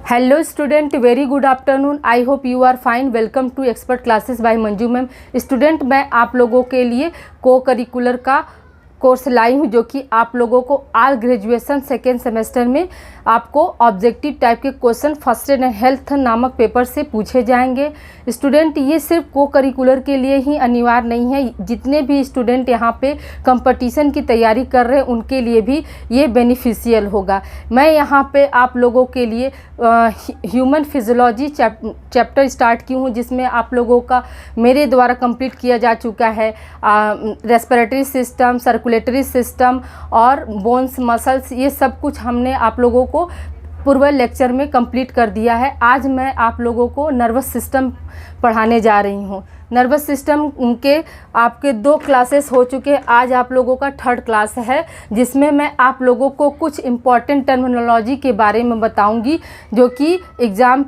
Hello student, very good afternoon. I hope you are fine. Welcome to expert classes by Manju ma'am. Student, मैं आप लोगों के लिए को करिकुलर का कोर्स लाई हूँ, जो कि आप लोगों को आल ग्रेजुएशन सेकेंड सेमेस्टर में आपको ऑब्जेक्टिव टाइप के क्वेश्चन फर्स्ट एंड हेल्थ नामक पेपर से पूछे जाएंगे। स्टूडेंट, ये सिर्फ को करिकुलर के लिए ही अनिवार्य नहीं है, जितने भी स्टूडेंट यहाँ पे कंपटीशन की तैयारी कर रहे हैं उनके लिए भी ये बेनिफिशियल होगा। मैं यहाँ पे आप लोगों के लिए ह्यूमन फिजियोलॉजी चैप्टर स्टार्ट की हूँ, जिसमें आप लोगों का मेरे द्वारा कंप्लीट किया जा चुका है रेस्पिरेटरी सिस्टम, सर्कुलेटरी सिस्टम और बोन्स, मसल्स, ये सब कुछ हमने आप लोगों को पूर्व लेक्चर में कंप्लीट कर दिया है। आज मैं आप लोगों को नर्वस सिस्टम पढ़ाने जा रही हूँ। नर्वस सिस्टम के आपके 2 क्लासेस हो चुके हैं, आज आप लोगों का 3rd क्लास है, जिसमें मैं आप लोगों को कुछ इम्पॉर्टेंट टर्मिनोलॉजी के बारे में बताऊंगी जो कि एग्ज़ाम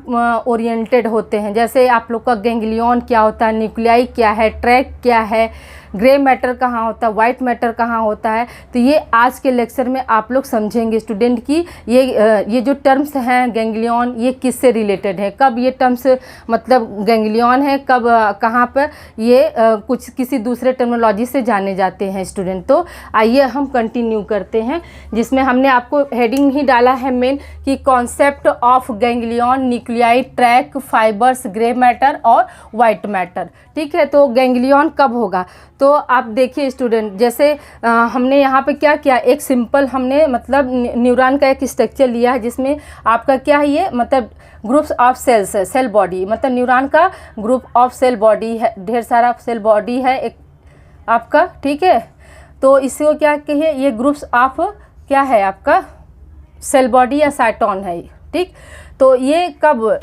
ओरिएंटेड होते हैं। जैसे आप लोग का गैंग्लियन क्या होता है, न्यूक्लियाई क्या है, ट्रैक क्या है, ग्रे मैटर कहाँ होता है, वाइट मैटर कहाँ होता है। तो ये आज के लेक्चर में आप लोग समझेंगे स्टूडेंट की ये जो टर्म्स हैं गैंग्लियन, ये किससे रिलेटेड है, कब ये टर्म्स मतलब गैंग्लियन है, कब कहाँ पर ये कुछ किसी दूसरे टर्मिनोलॉजी से जाने जाते हैं स्टूडेंट। तो आइए हम कंटिन्यू करते हैं, जिसमें हमने आपको हेडिंग ही डाला है मेन कि concept of ganglion, nuclei, track, fibres, grey matter और वाइट मैटर। ठीक है, तो गैंग्लियन कब होगा, तो आप देखिए स्टूडेंट, जैसे हमने यहाँ पे क्या किया, एक सिंपल हमने मतलब न्यूरॉन का एक स्ट्रक्चर लिया है, जिसमें आपका क्या है, ये मतलब ग्रुप्स ऑफ सेल्स है, सेल बॉडी, मतलब न्यूरॉन का ग्रुप ऑफ सेल बॉडी है, ढेर सारा सेल बॉडी है एक आपका। ठीक है, तो इसको क्या कहिए, ये ग्रुप्स ऑफ क्या है आपका सेल बॉडी या साइटोन है। ठीक, तो ये कब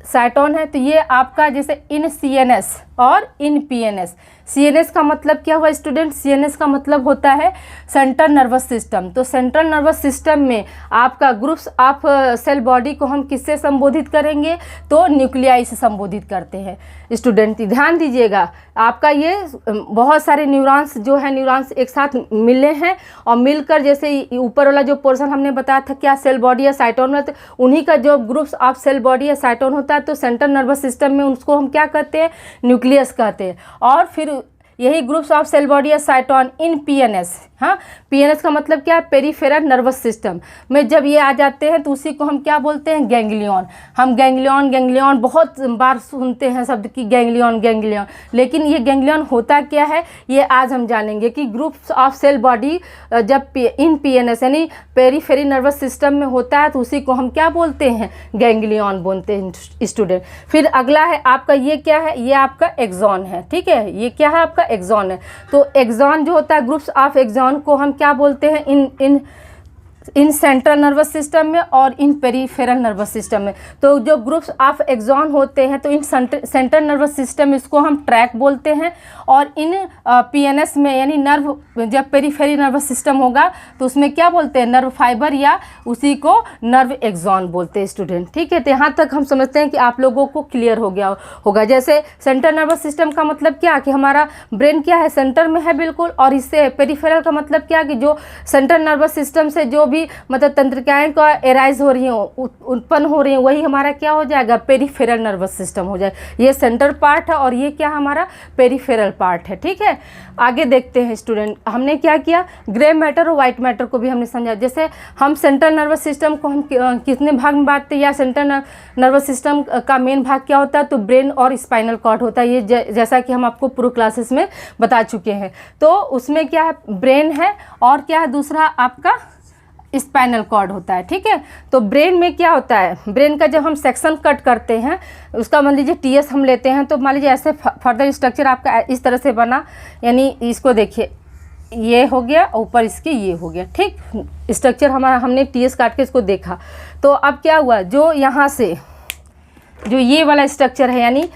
साइटोन है, तो ये आपका जैसे इन CNS और इन PNS। CNS का मतलब क्या हुआ स्टूडेंट, CNS का मतलब होता है सेंट्रल नर्वस सिस्टम। तो सेंट्रल नर्वस सिस्टम में आपका ग्रुप्स ऑफ सेल बॉडी को हम किससे संबोधित करेंगे, तो न्यूक्लियाई से संबोधित करते हैं। स्टूडेंट ध्यान दीजिएगा, आपका ये बहुत सारे न्यूरॉन्स जो है, न्यूरॉन्स एक साथ मिले हैं और मिलकर जैसे ऊपर वाला जो पोर्शन हमने बताया था क्या सेल बॉडी या साइटोन में, तो उन्हीं का जो ग्रुप्स ऑफ सेल बॉडी या साइटोन होता है, तो सेंट्रल नर्वस सिस्टम में उसको हम क्या कहते हैं, न्यूक्लियस कहते हैं। और फिर यही ग्रुप्स ऑफ सेल बॉडी या साइटोन इन PNS। हाँ, PNS का मतलब क्या है, पेरिफेरल नर्वस सिस्टम में जब ये आ जाते हैं तो उसी को हम क्या बोलते हैं, गैंग्लियन। हम गैंग्लियन बहुत बार सुनते हैं शब्द की गैंग्लियन, लेकिन ये गैंग्लियन होता क्या है, ये आज हम जानेंगे कि ग्रुप्स ऑफ सेल बॉडी जब इन PNS यानी पेरिफेरल नर्वस सिस्टम में होता है तो उसी को हम क्या बोलते हैं, गैंग्लियन बोलते हैं स्टूडेंट। फिर अगला है आपका ये क्या है, ये आपका एक्सॉन है। ठीक है, ये क्या है आपका एक्सॉन है। तो एक्सॉन जो होता है, ग्रुप्स ऑफ एक्सॉन को हम क्या बोलते हैं, इन सेंट्रल नर्वस सिस्टम में और इन पेरिफेरल नर्वस सिस्टम में। तो जो ग्रुप्स ऑफ एक्सॉन होते हैं तो इन सेंट्रल नर्वस सिस्टम इसको हम ट्रैक बोलते हैं, और इन PNS में यानी नर्व जब पेरिफेरल नर्वस सिस्टम होगा तो उसमें क्या बोलते हैं, नर्व फाइबर या उसी को नर्व एक्सॉन बोलते हैं स्टूडेंट। ठीक है, तो यहाँ तक हम समझते हैं कि आप लोगों को क्लियर हो गया होगा। जैसे सेंट्रल नर्वस सिस्टम का मतलब क्या कि हमारा ब्रेन क्या है, सेंटर में है बिल्कुल, और इससे पेरिफेरल का मतलब क्या कि जो सेंट्रल नर्वस सिस्टम से जो भी मतलब तंत्रिकाएं का एराइज हो रही हैं, उत्पन्न हो रही हैं, वही हमारा क्या हो जाएगा, पेरिफेरल नर्वस सिस्टम हो जाएगा। ये सेंट्रल पार्ट है और ये क्या हमारा पेरिफेरल पार्ट है। ठीक है, आगे देखते हैं स्टूडेंट, हमने क्या किया, ग्रे मैटर और वाइट मैटर को भी हमने समझा। जैसे हम सेंट्रल नर्वस सिस्टम को हम कितने भाग में बांटते हैं, या सेंट्रल नर्वस सिस्टम का मेन भाग क्या होता है, तो ब्रेन और स्पाइनल कॉर्ड होता है। ये जैसा कि हम आपको पूर्व क्लासेस में बता चुके हैं। तो उसमें क्या है, ब्रेन है और क्या है दूसरा आपका स्पाइनल कॉर्ड होता है। ठीक है, तो ब्रेन में क्या होता है, ब्रेन का जब हम सेक्शन कट करते हैं, उसका मान लीजिए TS हम लेते हैं, तो मान लीजिए ऐसे फर्दर स्ट्रक्चर आपका इस तरह से बना, यानी इसको देखिए ये हो गया, ऊपर इसके ये हो गया। ठीक, स्ट्रक्चर हमारा हमने TS काट के इसको देखा। तो अब क्या हुआ, जो यहाँ से जो ये वाला स्ट्रक्चर है, यानी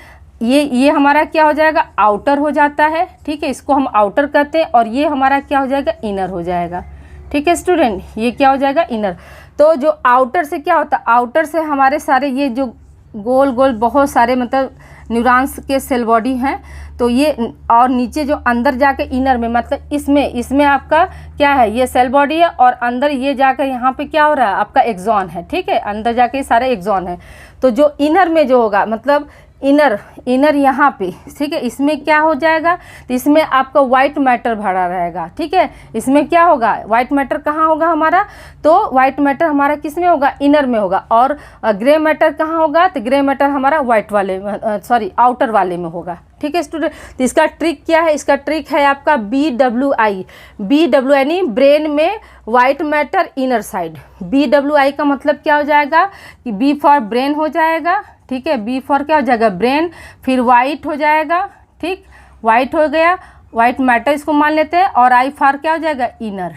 ये हमारा क्या हो जाएगा, आउटर हो जाता है। ठीक है, इसको हम आउटर कहते हैं, और ये हमारा क्या हो जाएगा, इनर हो जाएगा। ठीक है स्टूडेंट, ये क्या हो जाएगा, इनर। तो जो आउटर से क्या होता है, आउटर से हमारे सारे ये जो गोल गोल बहुत सारे मतलब न्यूरॉन्स के सेल बॉडी हैं। तो ये और नीचे जो अंदर जाके इनर में, मतलब इसमें आपका क्या है, ये सेल बॉडी है और अंदर ये जाकर यहाँ पे क्या हो रहा है, आपका एक्सॉन है। ठीक है, अंदर जाके ये सारे एक्सॉन है। तो जो इनर में जो होगा, मतलब इनर यहाँ पे, ठीक है, इसमें क्या हो जाएगा, तो इसमें आपका वाइट मैटर भरा रहेगा। ठीक है, इसमें क्या होगा, वाइट मैटर कहाँ होगा हमारा, तो वाइट मैटर हमारा किस में होगा, इनर में होगा। और ग्रे मैटर कहाँ होगा, तो ग्रे मैटर हमारा वाइट वाले आउटर वाले में होगा। ठीक है स्टूडेंट, तो इसका ट्रिक क्या है, इसका ट्रिक है आपका BWI यानी ब्रेन में white matter inner side. BWI का मतलब क्या हो जाएगा कि B फॉर ब्रेन हो जाएगा। ठीक है, B फॉर क्या हो जाएगा, ब्रेन, फिर वाइट हो जाएगा। ठीक, वाइट हो गया, वाइट मैटर इसको मान लेते हैं। और I फॉर क्या हो जाएगा, इनर,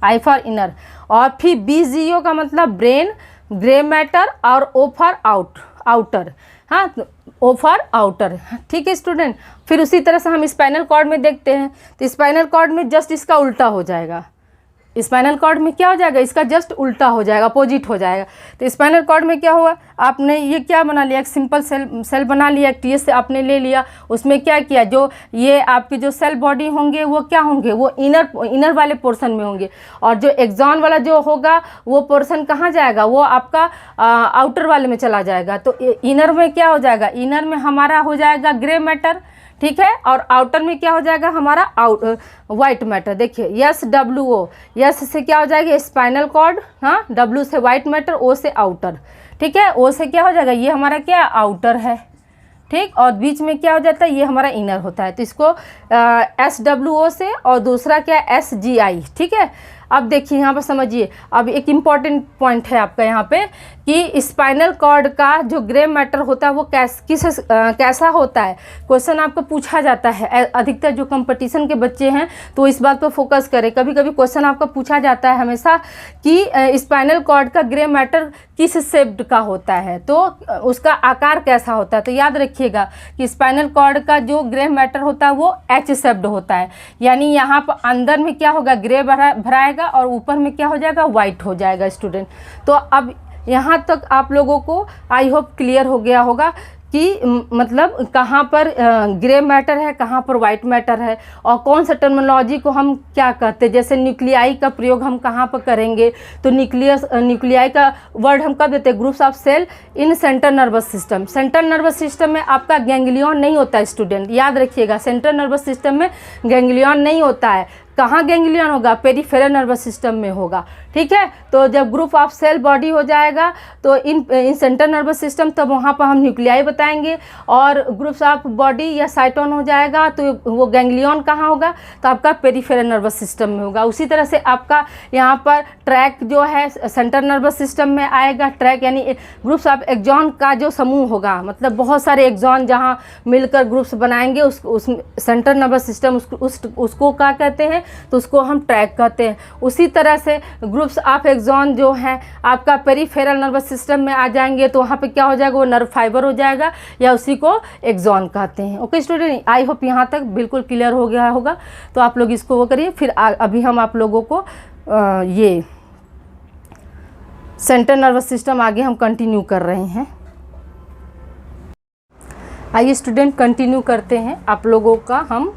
I फॉर इनर। और फिर BGO का मतलब ब्रेन, ग्रे मैटर, और O फॉर आउटर। हाँ, O फॉर आउटर। ठीक है स्टूडेंट, फिर उसी तरह से हम स्पाइनल कॉर्ड में देखते हैं। तो स्पाइनल कॉर्ड में जस्ट इसका उल्टा हो जाएगा। स्पाइनल कॉर्ड में क्या हो जाएगा, इसका जस्ट उल्टा हो जाएगा, अपोजिट हो जाएगा। तो स्पाइनल कॉर्ड में क्या हुआ, आपने ये क्या बना लिया, एक सिंपल सेल बना लिया, एक TS से आपने ले लिया। उसमें क्या किया, जो ये आपके जो सेल बॉडी होंगे वो क्या होंगे, वो इनर वाले पोर्शन में होंगे। और जो एक्सॉन वाला जो होगा वो पोर्शन कहाँ जाएगा, वो आपका आउटर वाले में चला जाएगा। तो इनर में क्या हो जाएगा, इनर में हमारा हो जाएगा ग्रे मैटर। ठीक है, और आउटर में क्या हो जाएगा हमारा वाइट मैटर। देखिए SWO, S से क्या हो जाएगा, स्पाइनल कॉर्ड, हाँ, W से वाइट मैटर, O से आउटर। ठीक है, O से क्या हो जाएगा, ये हमारा क्या आउटर है। ठीक, और बीच में क्या हो जाता है, ये हमारा इनर होता है। तो इसको SWO से, और दूसरा क्या SGI। ठीक है, अब देखिए यहाँ पर समझिए, अब एक इम्पॉर्टेंट पॉइंट है आपका यहाँ पे कि स्पाइनल कॉर्ड का जो ग्रे मैटर होता है वो कैसा होता है। क्वेश्चन आपको पूछा जाता है, अधिकतर जो कंपटीशन के बच्चे हैं तो इस बात पर फोकस करें। कभी कभी क्वेश्चन आपका पूछा जाता है हमेशा कि स्पाइनल कॉर्ड का ग्रे मैटर किस शेप्ड का होता है, तो उसका आकार कैसा होता है। तो याद रखिएगा कि स्पाइनल कॉर्ड का जो ग्रे मैटर होता है वो H शेप्ड होता है, यानी यहाँ पर अंदर में क्या होगा, ग्रे भराएगा और ऊपर में क्या हो जाएगा, वाइट हो जाएगा स्टूडेंट। तो अब यहाँ तक आप लोगों को आई होप क्लियर हो गया होगा कि मतलब कहाँ पर ग्रे मैटर है, कहाँ पर वाइट मैटर है, और कौन सा टर्मिनोलॉजी को हम क्या कहते हैं। जैसे न्यूक्लियाई का प्रयोग हम कहाँ पर करेंगे, तो न्यूक्लियाई का वर्ड हम कब देते हैं, groups of cell in central nervous system. Central nervous system में आपका गैंग्लियन नहीं होता है स्टूडेंट, याद रखिएगा, सेंट्रल नर्वस सिस्टम में गैंग्लियन नहीं होता है। कहाँ गैंग्लियन होगा, पेरिफेरल नर्वस सिस्टम में होगा। ठीक है, तो जब ग्रुप ऑफ सेल बॉडी हो जाएगा तो इन सेंट्रल नर्वस सिस्टम, तब वहाँ पर हम न्यूक्लियाई बताएंगे। और ग्रुप्स ऑफ बॉडी या साइटोन हो जाएगा तो वो गैंग्लियन कहाँ होगा, तो आपका पेरिफेरल नर्वस सिस्टम में होगा। उसी तरह से आपका यहाँ पर ट्रैक जो है सेंट्रल नर्वस सिस्टम में आएगा। ट्रैक यानी ग्रुप्स ऑफ एक्सॉन का जो समूह होगा, मतलब बहुत सारे एक्सॉन जहाँ मिलकर ग्रुप्स बनाएंगे, उस सेंट्रल नर्वस सिस्टम उसको क्या कहते हैं, तो उसको हम ट्रैक कहते हैं। उसी तरह से ग्रुप्स ऑफ एक्सॉन जो है आपका पेरिफेरल नर्वस सिस्टम में आ जाएंगे, तो वहाँ पे क्या हो जाएगा, वो नर्व फाइबर हो जाएगा, या उसी को एक्सॉन कहते हैं। ओके स्टूडेंट, आई होप यहाँ तक बिल्कुल क्लियर हो गया होगा। तो आप लोग इसको वो करिए। फिर अभी हम आप लोगों को ये सेंट्रल नर्वस सिस्टम आगे हम कंटिन्यू कर रहे हैं। आइए स्टूडेंट कंटिन्यू करते हैं आप लोगों का हम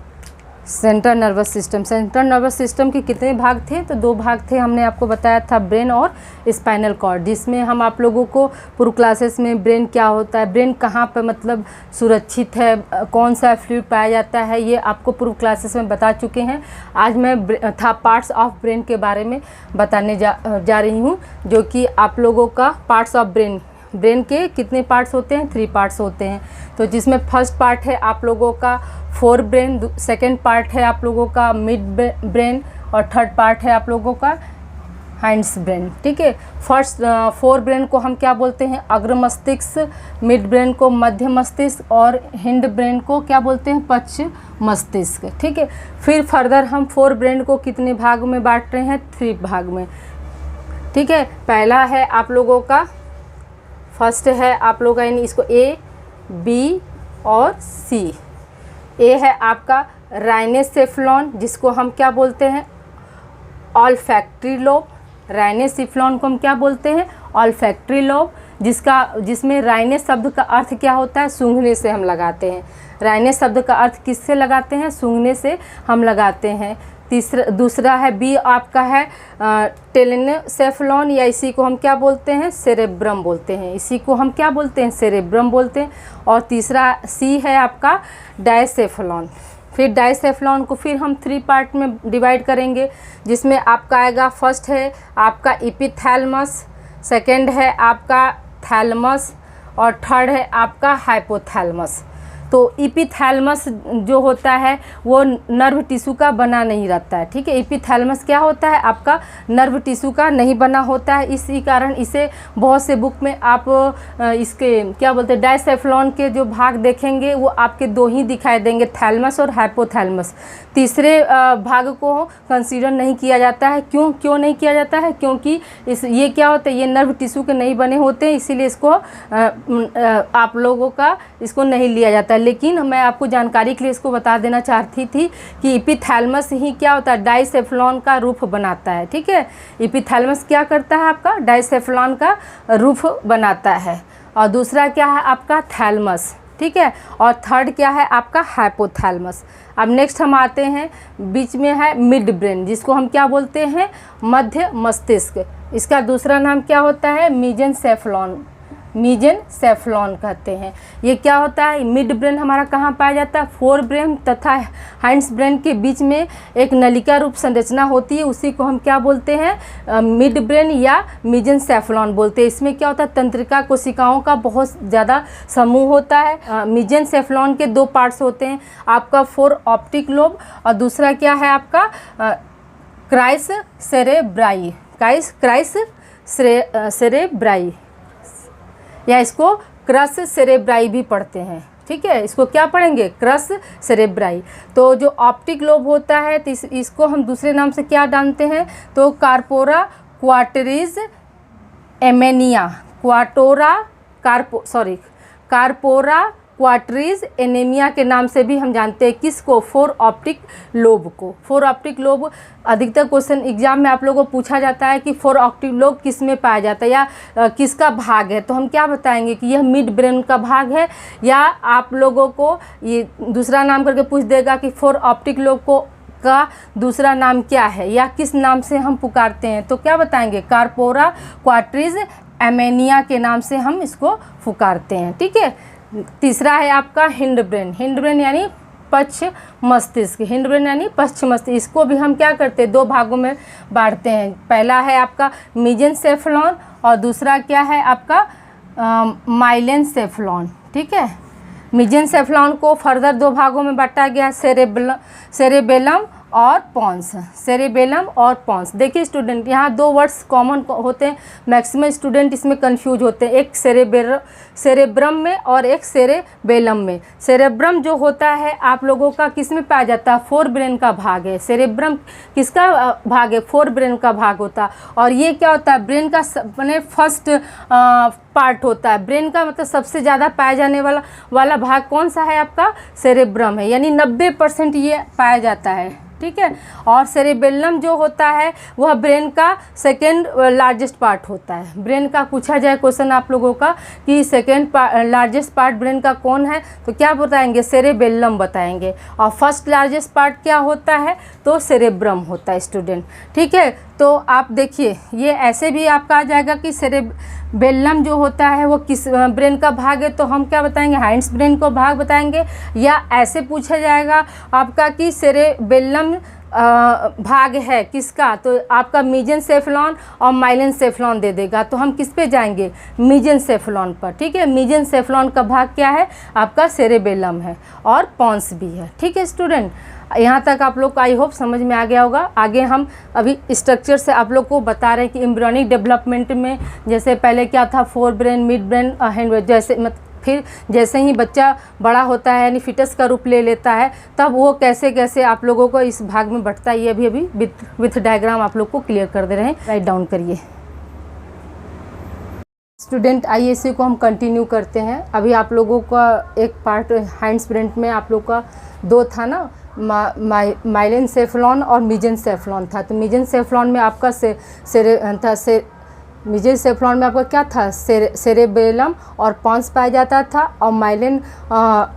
central nervous system. Central nervous system के कितने भाग थे, तो 2 भाग थे, हमने आपको बताया था, ब्रेन और स्पाइनल कॉर्ड, जिसमें हम आप लोगों को पूर्व क्लासेस में ब्रेन क्या होता है, ब्रेन कहाँ पर मतलब सुरक्षित है, कौन सा फ्लूइड पाया जाता है, ये आपको पूर्व क्लासेस में बता चुके हैं। आज मैं पार्ट्स ऑफ ब्रेन के बारे में बताने जा रही हूँ, जो कि आप लोगों का पार्ट्स ऑफ ब्रेन के कितने पार्ट्स होते हैं, 3 पार्ट्स होते हैं। तो जिसमें फर्स्ट पार्ट है आप लोगों का फोर ब्रेन, सेकंड पार्ट है आप लोगों का मिड ब्रेन, और थर्ड पार्ट है आप लोगों का हाइंड्स ब्रेन। ठीक है, फर्स्ट 4 ब्रेन को हम क्या बोलते हैं, अग्र मस्तिष्क, मिड ब्रेन को मध्य मस्तिष्क, और हिंड ब्रेन को क्या बोलते हैं, पश्च मस्तिष्क। ठीक है, फिर फर्दर हम 4 ब्रेन को कितने भाग में बांट रहे हैं, 3 भाग में। ठीक है, पहला है आप लोगों का फर्स्ट है आप लोग यानी इसको A, B और C। ए है आपका राइनेसेफ्लॉन, जिसको हम क्या बोलते हैं, ऑल्फैक्टरी लोब। राइनेसेफ्लॉन को हम क्या बोलते हैं, ऑल्फैक्टरी लोब। जिसमें राइनेस शब्द का अर्थ क्या होता है, सूंघने से हम लगाते हैं। राइनेस शब्द का अर्थ किससे लगाते हैं, सूंघने से हम लगाते हैं। दूसरा है बी आपका है टेलेनोसेफेलॉन, या इसी को हम क्या बोलते हैं, सेरेब्रम बोलते हैं। इसी को हम क्या बोलते हैं, सेरेब्रम बोलते हैं। और तीसरा सी है आपका डायसेफेलॉन। फिर डायसेफेलॉन को फिर हम 3 पार्ट में डिवाइड करेंगे, जिसमें आपका आएगा, फर्स्ट है आपका एपिथैलेमस, सेकंड है आपका थैलेमस और थर्ड है आपका हाइपोथैलेमस। तो एपिथैलेमस जो होता है वो नर्व टिश्यू का बना नहीं रहता है, ठीक है। एपिथैलेमस क्या होता है, आपका नर्व टिश्यू का नहीं बना होता है। इसी कारण इसे बहुत से बुक में आप इसके क्या बोलते हैं, डायसेफेलॉन के जो भाग देखेंगे वो आपके 2 ही दिखाई देंगे, थैलेमस और हाइपोथैलेमस। तीसरे भाग को कंसीडर नहीं किया जाता है। क्यों नहीं किया जाता है, क्योंकि ये क्या होता है, ये नर्व टिश्यू के नहीं बने होते हैं, इसीलिए इसको आप लोगों का इसको नहीं लिया जाता है। लेकिन मैं आपको जानकारी के लिए इसको बता देना चाहती थी कि एपिथैलेमस ही क्या होता है, डायसेफेलॉन का रूप बनाता है, ठीक है। एपिथैलेमस क्या करता है, आपका डायसेफेलॉन का रूप बनाता है। और दूसरा क्या है आपका थैलेमस, ठीक है। और थर्ड क्या है आपका हाइपोथैलेमस। अब नेक्स्ट हम आते हैं, बीच में है मिड ब्रेन, जिसको हम क्या बोलते हैं, मध्य मस्तिष्क। इसका दूसरा नाम क्या होता है, मेसेंसेफेलॉन, मेसेंसेफेलॉन कहते हैं। ये क्या होता है, मिड ब्रेन हमारा कहाँ पाया जाता है, फोर ब्रेन तथा हाइंड्स ब्रेन के बीच में एक नलिका रूप संरचना होती है, उसी को हम क्या बोलते हैं, मिड ब्रेन या मेसेंसेफेलॉन बोलते हैं। इसमें क्या होता है, तंत्रिका कोशिकाओं का बहुत ज़्यादा समूह होता है। मेसेंसेफेलॉन के 2 पार्ट्स होते हैं, आपका फोर ऑप्टिक लोब और दूसरा क्या है आपका क्राइस सेरेब्राई, क्राइस सेरेब्राई, या इसको क्रस सेरेब्राई भी पढ़ते हैं, ठीक है। इसको क्या पढ़ेंगे, क्रस सेरेब्राई। तो जो ऑप्टिक लोब होता है तो इसको हम दूसरे नाम से क्या जानते हैं, तो कार्पोरा क्वार्टरिस एमेनिया, कार्पोरा क्वार्टरिस एनेमिया के नाम से भी हम जानते हैं। किसको, फोर ऑप्टिक लोब को। फोर ऑप्टिक लोब अधिकतर क्वेश्चन एग्जाम में आप लोगों को पूछा जाता है कि फोर ऑप्टिक लोब किस में पाया जाता है या किसका भाग है, तो हम क्या बताएंगे कि यह मिड ब्रेन का भाग है, या आप लोगों को ये दूसरा नाम करके पूछ देगा कि फोर ऑप्टिक लोब को का दूसरा नाम क्या है या किस नाम से हम पुकारते हैं, तो क्या बताएंगे, कार्पोरा क्वार्टरिस एमेनिया के नाम से हम इसको पुकारते हैं, ठीक है। तीसरा है आपका हिंड ब्रेन, हिंड ब्रेन यानी पश्च मस्तिष्क, हिंड ब्रेन यानी पश्च मस्तिष्क। इसको भी हम क्या करते हैं, 2 भागों में बांटते हैं। पहला है आपका मेसेंसेफेलॉन और दूसरा क्या है आपका माइलेनसेफेलॉन, ठीक है। मेसेंसेफेलॉन को फर्दर 2 भागों में बांटा गया, सेरेबेलम और पॉन्स, सेरेबेलम और पॉन्स। देखिए स्टूडेंट, यहाँ 2 वर्ड्स कॉमन होते हैं, मैक्सिमम स्टूडेंट इसमें कंफ्यूज होते हैं, एक सेरेब्रम में और एक सेरेबेलम में। सेरेब्रम जो होता है आप लोगों का किस में पाया जाता है, 4 ब्रेन का भाग है। सेरेब्रम किसका भाग है, 4 ब्रेन का भाग होता है। और ये क्या होता है, ब्रेन का मैंने फर्स्ट पार्ट होता है। ब्रेन का मतलब सबसे ज़्यादा पाया जाने वाला भाग कौन सा है आपका, सेरेब्रम है, यानी 90% ये पाया जाता है, ठीक है। और सेरेबेलम जो होता है वह ब्रेन का सेकेंड लार्जेस्ट पार्ट होता है। ब्रेन का पूछा जाए क्वेश्चन आप लोगों का कि सेकेंड लार्जेस्ट पार्ट ब्रेन का कौन है, तो क्या बताएंगे, सेरेबेलम बताएंगे। और फर्स्ट लार्जेस्ट पार्ट क्या होता है, तो सेरेब्रम होता है स्टूडेंट, ठीक है। तो आप देखिए ये ऐसे भी आपका आ जाएगा कि सेरेबेलम जो होता है वो किस ब्रेन का भाग है, तो हम क्या बताएंगे, हाइंड्स ब्रेन को भाग बताएंगे। या ऐसे पूछा जाएगा आपका कि सेरेबेलम भाग है किसका, तो आपका मेसेंसेफेलॉन और माइलेनसेफेलॉन दे देगा, तो हम किस पे जाएंगे, मेसेंसेफेलॉन पर, ठीक है। मेसेंसेफेलॉन का भाग क्या है आपका, सेरेबेलम है और पॉन्स भी है, ठीक है स्टूडेंट। यहाँ तक आप लोग को आई होप समझ में आ गया होगा। आगे हम अभी स्ट्रक्चर से आप लोग को बता रहे हैं कि एम्ब्रियोनिक डेवलपमेंट में जैसे पहले क्या था, 4 brain, mid brain, hind brain, जैसे फिर जैसे ही बच्चा बड़ा होता है यानी फिटस का रूप ले लेता है, तब वो कैसे कैसे आप लोगों को इस भाग में बढ़ता है, ये अभी विथ डायग्राम आप लोग को क्लियर कर दे रहे हैं। राइट डाउन करिए स्टूडेंट। आइए इसी को हम कंटिन्यू करते हैं। अभी आप लोगों का एक पार्ट हाइंड्स ब्रेन में आप लोग का 2 था ना, माइलेनसेफेलॉन और मेसेंसेफेलॉन था। तो मेसेंसेफेलॉन में आपका मेसेनसेफलॉन में आपका क्या था, सेरेबेलम और पॉन्स पाया जाता था। और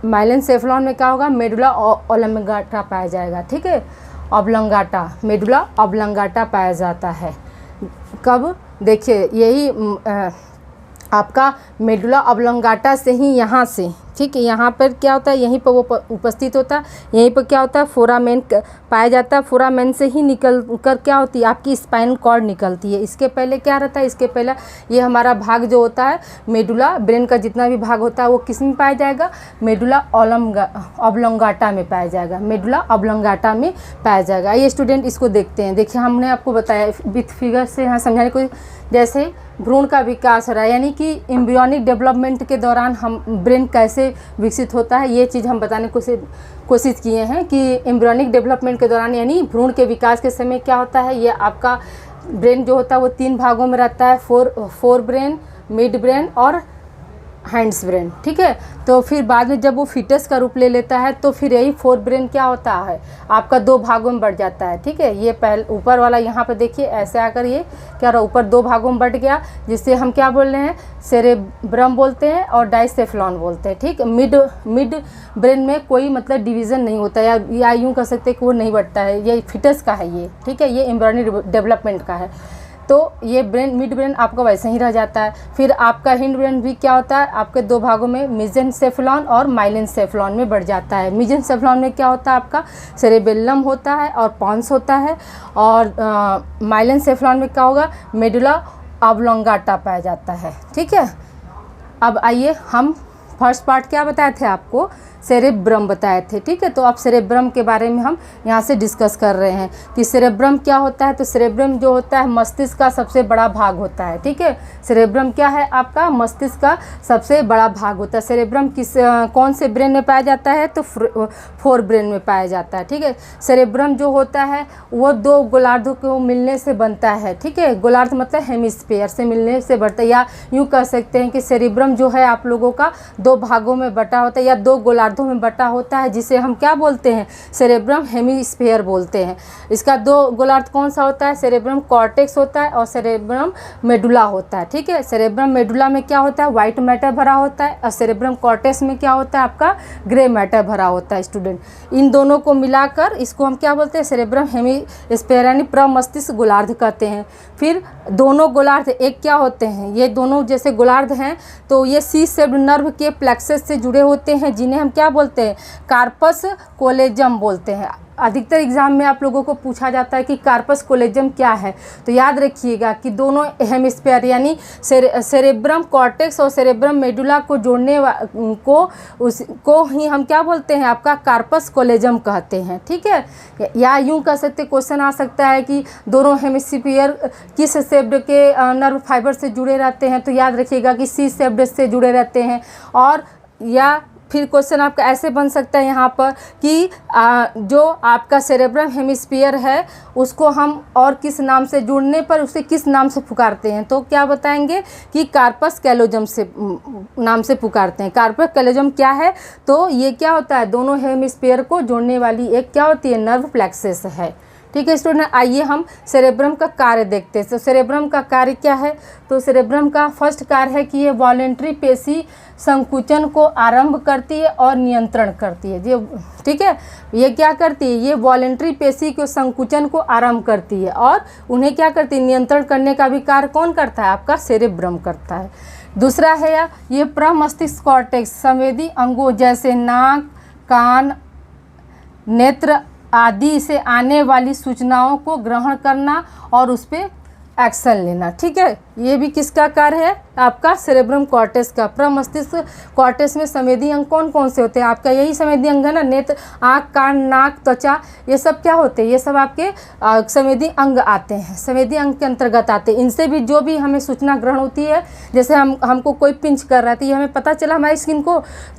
माइलेनसेफलॉन में क्या होगा, मेडुला ऑब्लांगेटा पाया जाएगा। ठीक है, ऑब्लांगेटा, मेडुला ऑब्लांगेटा पाया जाता है। कब, देखिए यही आपका मेडुला ऑब्लांगेटा से ही यहाँ से, ठीक है, यहाँ पर क्या होता है, यहीं पर वो उपस्थित होता है। यहीं पर क्या होता है, फोरामेन पाया जाता है। फोरामेन से ही निकल कर क्या होती है, आपकी स्पाइनल कॉर्ड निकलती है। इसके पहले क्या रहता है, इसके पहले ये हमारा भाग जो होता है मेडुला, ब्रेन का जितना भी भाग होता है वो किस में पाया जाएगा, मेडुला ऑब्लांगेटा में पाया जाएगा। मेडुला ऑब्लांगेटा में पाया जाएगा। ये स्टूडेंट इसको देखते हैं। देखिए हमने आपको बताया विथ फिगर से यहाँ समझाने को, जैसे भ्रूण का विकास हो रहा है, यानी कि एम्ब्रियोनिक डेवलपमेंट के दौरान हम ब्रेन कैसे विकसित होता है, ये चीज़ हम बताने की कोशिश किए हैं कि एम्ब्रियोनिक डेवलपमेंट के दौरान यानी भ्रूण के विकास के समय क्या होता है, ये आपका ब्रेन जो होता है वो 3 भागों में रहता है, फोर ब्रेन, मिड ब्रेन और हैंड्स ब्रेन। ठीक है, तो फिर बाद में जब वो फीटस का रूप ले लेता है तो फिर यही फोर ब्रेन क्या होता है, आपका 2 भागों में बढ़ जाता है। ठीक है, ये पहले ऊपर वाला यहाँ पर देखिए ऐसे आकर ये क्या रहा, ऊपर 2 भागों में बढ़ गया, जिससे हम क्या बोल रहे हैं, सेरेब्रम बोलते हैं और डाइसेफलॉन बोलते हैं। ठीक, मिड ब्रेन में कोई मतलब डिवीज़न नहीं होता है, या यूँ कह सकते हैं कि वो नहीं बढ़ता है, ये फीटस का है ये। ठीक है, ये एम्ब्रियोनिक डेवलपमेंट का है। तो ये ब्रेन, मिड ब्रेन आपका वैसे ही रह जाता है। फिर आपका हिंड ब्रेन भी क्या होता है, आपके 2 भागों में मेसेनसेफलॉन और माइलेनसेफलॉन में बढ़ जाता है। मेसेनसेफलॉन में क्या होता है, आपका सेरेबेलम होता है और पॉन्स होता है, और माइलेनसेफलॉन में क्या होगा, मेडुला ऑब्लांगेटा पाया जाता है। ठीक है, अब आइए हम फर्स्ट पार्ट क्या बताए थे आपको, सेरेब्रम बताए थे। ठीक है, तो अब सेरेब्रम के बारे में हम यहाँ से डिस्कस कर रहे हैं कि सेरेब्रम क्या होता है। तो सेरेब्रम जो होता है मस्तिष्क का सबसे बड़ा भाग होता है। ठीक है, सेरेब्रम क्या है, आपका मस्तिष्क का सबसे बड़ा भाग होता है। सेरेब्रम कौन से ब्रेन में पाया जाता है, तो फोर ब्रेन में पाया जाता है। ठीक है, सेरेब्रम जो होता है वो 2 गोलार्धों को मिलने से बनता है। ठीक है, गोलार्ध मतलब हेमिस्फीयर से मिलने से बढ़ता है, या यूँ कह सकते हैं कि सेरेब्रम जो है आप लोगों का 2 भागों में बटा होता है या 2 गोलार्धों में बटा होता है, जिसे हम क्या बोलते हैं, सेरेब्रम हेमिस्फीयर बोलते हैं। इसका 2 गोलार्ध कौन सा होता है, सेरेब्रम कॉर्टेक्स होता है और सेरेब्रम मेडुला होता है। ठीक है, सेरेब्रम मेडुला में क्या होता है, व्हाइट मैटर भरा होता है, और सेरेब्रम कॉर्टेक्स में क्या होता है, आपका ग्रे मैटर भरा होता है। स्टूडेंट इन दोनों को मिलाकर इसको हम क्या बोलते हैं, सेरेब्रम हेमिस्फीयर यानी प्रमस्तिष्क गोलार्ध कहते हैं। फिर दोनों गोलार्ध एक क्या होते हैं, ये दोनों जैसे गोलार्ध हैं तो ये सी शेप्ड नर्व के प्लेक्सस से जुड़े होते हैं, जिन्हें हम क्या बोलते हैं, कार्पस कोलेजम बोलते हैं। अधिकतर एग्जाम में आप लोगों को पूछा जाता है कि कार्पस कोलेजम क्या है, तो याद रखिएगा कि दोनों हेमिस्फीयर यानी सेरेब्रम कॉर्टेक्स और सेरेब्रम मेडुला को जोड़ने उसको ही हम क्या बोलते हैं, आपका कार्पस कोलेजम कहते हैं। ठीक है, या यूं कह सकते, क्वेश्चन आ सकता है कि दोनों हेमिस्फीयर किस शेप्ड के नर्व फाइबर से जुड़े रहते हैं, तो याद रखिएगा कि सी शेप्ड से जुड़े रहते हैं। और या फिर क्वेश्चन आपका ऐसे बन सकता है यहाँ पर कि जो आपका सेरेब्रम हेमिस्फीयर है उसको हम और किस नाम से जुड़ने पर उसे किस नाम से पुकारते हैं, तो क्या बताएंगे कि कार्पस कैलोजम से नाम से पुकारते हैं। कार्पस कैलोजम क्या है, तो ये क्या होता है, दोनों हेमिस्फीयर को जोड़ने वाली एक क्या होती है, नर्व प्लेक्सस है। ठीक है स्टूडेंट, आइए हम सेरेब्रम का कार्य देखते हैं। तो सेरेब्रम का कार्य क्या है, तो सेरेब्रम का फर्स्ट कार्य है कि ये वॉलेंट्री पेशी संकुचन को आरंभ करती है और नियंत्रण करती है। ये ठीक है, ये क्या करती है, ये वॉलेंट्री पेशी के संकुचन को आरंभ करती है और उन्हें क्या करती है, नियंत्रण करने का भी कार्य कौन करता है, आपका सेरेब्रम करता है। दूसरा है ये प्रमस्तिष्क कॉर्टेक्स संवेदी अंगों जैसे नाक, कान, नेत्र आदि से आने वाली सूचनाओं को ग्रहण करना और उस पर एक्शन लेना। ठीक है, ये भी किसका कार्य है, आपका सेरेब्रम कॉर्टेक्स का। प्रमस्तिष्क कॉर्टेक्स में संवेदी अंग कौन कौन से होते हैं, आपका यही संवेदी अंग है ना, नेत्र, आँख, कान, नाक, त्वचा, ये सब क्या होते हैं, ये सब आपके संवेदी अंग आते हैं, संवेदी अंग के अंतर्गत आते हैं। इनसे भी जो भी हमें सूचना ग्रहण होती है, जैसे हमको कोई पिंच कर रहा है तो ये हमें पता चला हमारी स्किन को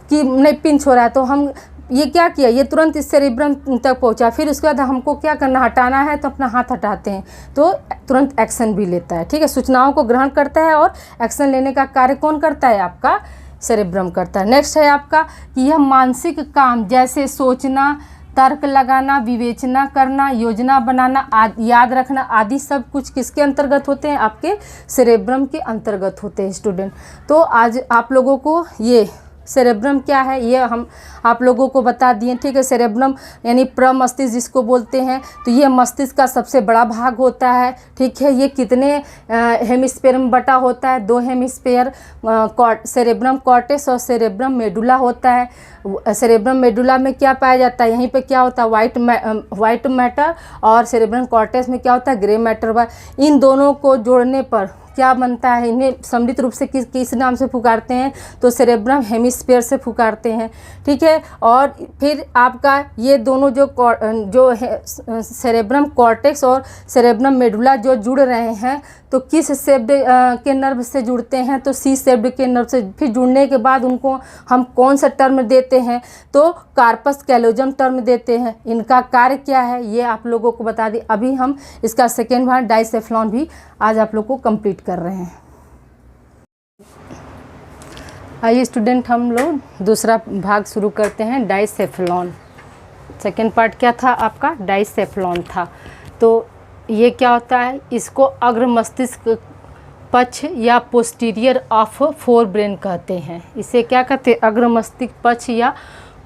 कि नहीं पिंच हो रहा है, तो हम ये क्या किया, ये तुरंत इस सेरेब्रम तक पहुंचा। फिर उसके बाद हमको क्या करना, हटाना है तो अपना हाथ हटाते हैं तो तुरंत एक्शन भी लेता है। ठीक है, सूचनाओं को ग्रहण करता है और एक्शन लेने का कार्य कौन करता है, आपका सेरेब्रम करता है। नेक्स्ट है आपका कि यह मानसिक काम जैसे सोचना, तर्क लगाना, विवेचना करना, योजना बनाना, याद रखना आदि सब कुछ किसके अंतर्गत होते हैं? आपके सेरेब्रम के अंतर्गत होते हैं स्टूडेंट। तो आज आप लोगों को ये सेरेब्रम क्या है ये हम आप लोगों को बता दिए, ठीक है। सेरेब्रम यानी प्रमस्तिष्क जिसको बोलते हैं, तो ये मस्तिष्क का सबसे बड़ा भाग होता है, ठीक है। ये कितने हेमिस्फीयर में बटा होता है? 2 हेमिस्फीयर, सेरेब्रम कॉर्टेक्स और सेरेब्रम मेडुला होता है। सेरेब्रम मेडुला में क्या पाया जाता है? यहीं पे क्या होता है? वाइट मैटर, और सेरेब्रम कॉर्टेक्स में क्या होता है? Grey matter. इन दोनों को जोड़ने पर क्या बनता है? इन्हें सम्मिलित रूप से किस नाम से पुकारते हैं? तो सेरेब्रम हेमिस्फीयर से पुकारते हैं, ठीक है। और फिर आपका ये दोनों जो है सेरेब्रम कॉर्टेक्स और सेरेब्रम मेडुला जो जुड़ रहे हैं, तो किस शेप्ड के नर्व से जुड़ते हैं? तो सी शेप्ड के नर्व से। फिर जुड़ने के बाद उनको हम कौन सा टर्म देते हैं? तो कार्पस कैलोजम टर्म देते हैं। इनका कार्य क्या है ये आप लोगों को बता दी। अभी हम इसका सेकेंड भाग डाइसेफ्लॉन भी आज आप लोग को कंप्लीट कर रहे हैं। आइए स्टूडेंट, हम लोग दूसरा भाग शुरू करते हैं, डाइसेफ्लॉन। सेकेंड पार्ट क्या था आपका? डाइसेफ्लॉन था। तो ये क्या होता है? इसको अग्र मस्तिष्क पक्ष या पोस्टीरियर ऑफ फोर ब्रेन कहते हैं। इसे क्या कहते हैं? अग्र मस्तिष्क पक्ष या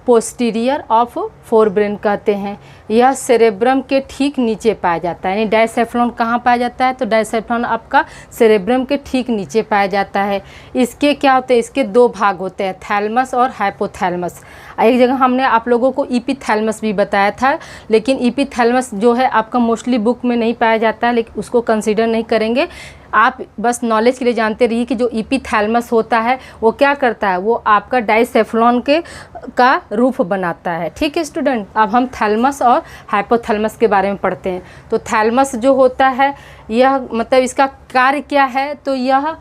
पोस्टीरियर ऑफ फोर ब्रेन कहते हैं। यह सेरेब्रम के ठीक नीचे पाया जाता है। यानी डाइसेफ्लॉन कहाँ पाया जाता है? तो डाइसेफ्लॉन आपका सेरेब्रम के ठीक नीचे पाया जाता है। इसके क्या होते हैं? इसके 2 भाग होते हैं, थैलमस और हाइपोथैलमस। एक जगह हमने आप लोगों को इपीथैलमस भी बताया था, लेकिन इपीथैलमस जो है आपका मोस्टली बुक में नहीं पाया जाता है, लेकिन उसको कंसीडर नहीं करेंगे। आप बस नॉलेज के लिए जानते रहिए कि जो इपीथैलमस होता है वो क्या करता है? वो आपका डाइसेफ्लॉन का रूप बनाता है, ठीक है स्टूडेंट। अब हम थैलमस और हाइपोथैलमस के बारे में पढ़ते हैं। तो थैलमस जो होता है, यह मतलब इसका कार्य क्या है? तो यह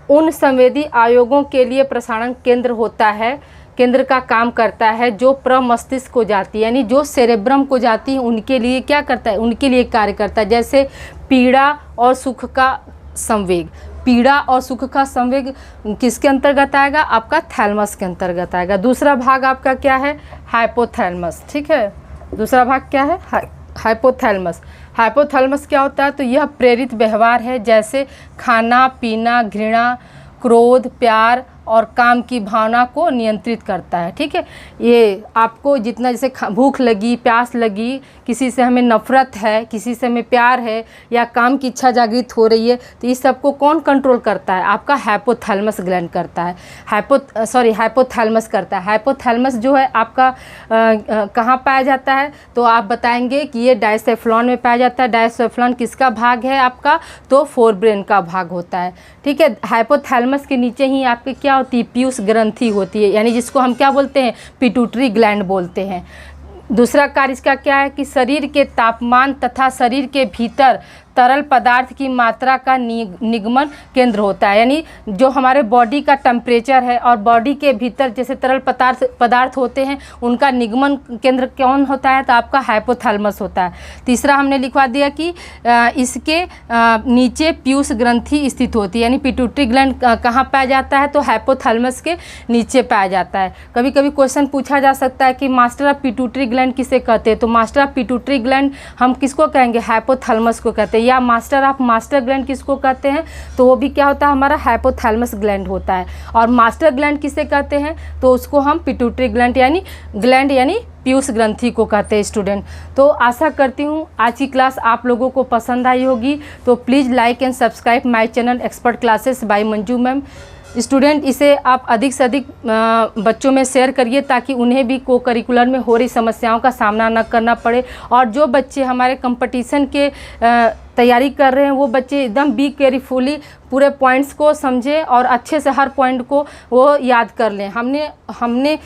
उन संवेदी आयोगों के लिए प्रसारण केंद्र होता है, केंद्र का काम करता है, जो प्रमस्तिष्क को जाती है, यानी जो सेरेब्रम को जाती है उनके लिए क्या करता है? उनके लिए कार्य करता है। जैसे पीड़ा और सुख का संवेग, पीड़ा और सुख का संवेग किसके अंतर्गत आएगा? आपका थैलमस के अंतर्गत आएगा। दूसरा भाग आपका क्या है? हाइपोथैलमस, ठीक है। दूसरा भाग क्या है? हाइपोथैलमस। हाइपोथैलमस क्या होता है? तो यह प्रेरित व्यवहार है, जैसे खाना पीना, घृणा, क्रोध, प्यार और काम की भावना को नियंत्रित करता है, ठीक है। ये आपको जितना, जैसे भूख लगी, प्यास लगी, किसी से हमें नफ़रत है, किसी से हमें प्यार है, या काम की इच्छा जागृत हो रही है, तो इस सबको कौन कंट्रोल करता है? आपका हाइपोथैलमस ग्लैंड करता है। हाइपोथैलमस करता है। हाइपोथैलमस जो है आपका कहाँ पाया जाता है? तो आप बताएंगे कि ये डाइसेफ्लॉन में पाया जाता है। डाइसेफ्लॉन किसका भाग है आपका? तो फोर ब्रेन का भाग होता है, ठीक है। हाइपोथैलमस के नीचे ही आपके क्या होती है? पीयूष ग्रंथि होती है, यानी जिसको हम क्या बोलते हैं? पिट्यूटरी ग्लैंड बोलते हैं। दूसरा कार्य इसका क्या है? कि शरीर के तापमान तथा शरीर के भीतर तरल पदार्थ की मात्रा का निगमन केंद्र होता है। यानी जो हमारे बॉडी का टेम्परेचर है और बॉडी के भीतर जैसे तरल पदार्थ होते हैं, उनका निगमन केंद्र कौन होता है? तो आपका हाइपोथैलमस होता है। तीसरा हमने लिखवा दिया कि इसके नीचे पीयूष ग्रंथि स्थित होती है, यानी पिट्यूटरी ग्लैंड कहाँ पाया जाता है? तो हाइपोथैलमस के नीचे पाया जाता है। कभी कभी क्वेश्चन पूछा जा सकता है कि मास्टर ऑफ पिट्यूटरी ग्लैंड किसे कहते हैं? तो मास्टर ऑफ पिट्यूटरी ग्लैंड हम किसको कहेंगे? हाइपोथैलमस को कहते हैं। या मास्टर ऑफ मास्टर ग्लैंड किसको कहते हैं? तो वो भी क्या होता है? हमारा हाइपोथैलमस ग्लैंड होता है। और मास्टर ग्लैंड किसे कहते हैं? तो उसको हम पिट्यूटरी ग्लैंड यानी पीयूष ग्रंथि को कहते हैं स्टूडेंट। तो आशा करती हूँ आज की क्लास आप लोगों को पसंद आई होगी। तो please like and subscribe my channel expert classes by Manju ma'am. Student, इसे आप अधिक से अधिक बच्चों में शेयर करिए, ताकि उन्हें भी को करिकुलर में हो रही समस्याओं का सामना न करना पड़े। और जो बच्चे हमारे कंपटीशन के तैयारी कर रहे हैं, वो बच्चे एकदम बी केयरफुली पूरे पॉइंट्स को समझें और अच्छे से हर पॉइंट को वो याद कर लें। हमने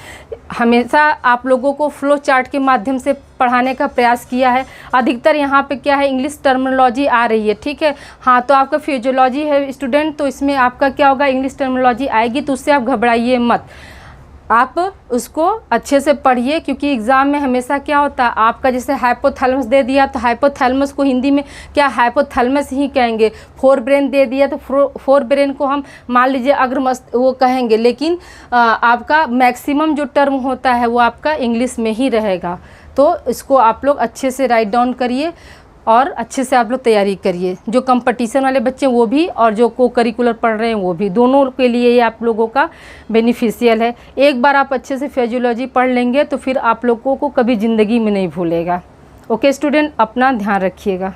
हमेशा आप लोगों को फ्लो चार्ट के माध्यम से पढ़ाने का प्रयास किया है। अधिकतर यहाँ पे क्या है? इंग्लिश टर्मिनोलॉजी आ रही है, ठीक है। हाँ, तो आपका फिजियोलॉजी है स्टूडेंट, तो इसमें आपका क्या होगा? इंग्लिश टर्मिनोलॉजी आएगी, तो उससे आप घबराइए मत, आप उसको अच्छे से पढ़िए। क्योंकि एग्ज़ाम में हमेशा क्या होता है? आपका जैसे हाइपोथैलमस दे दिया, तो हाइपोथैलमस को हिंदी में क्या हाइपोथैलमस ही कहेंगे। फोर ब्रेन दे दिया, तो फोर ब्रेन को हम मान लीजिए अग्रमस्त वो कहेंगे। लेकिन आपका मैक्सिमम जो टर्म होता है वो आपका इंग्लिश में ही रहेगा। तो इसको आप लोग अच्छे से राइट डाउन करिए और अच्छे से आप लोग तैयारी करिए। जो कंपटीशन वाले बच्चे वो भी और जो को करिकुलर पढ़ रहे हैं वो भी, दोनों के लिए ये आप लोगों का बेनिफिशियल है। एक बार आप अच्छे से फिजियोलॉजी पढ़ लेंगे तो फिर आप लोगों को कभी ज़िंदगी में नहीं भूलेगा। ओके स्टूडेंट, अपना ध्यान रखिएगा।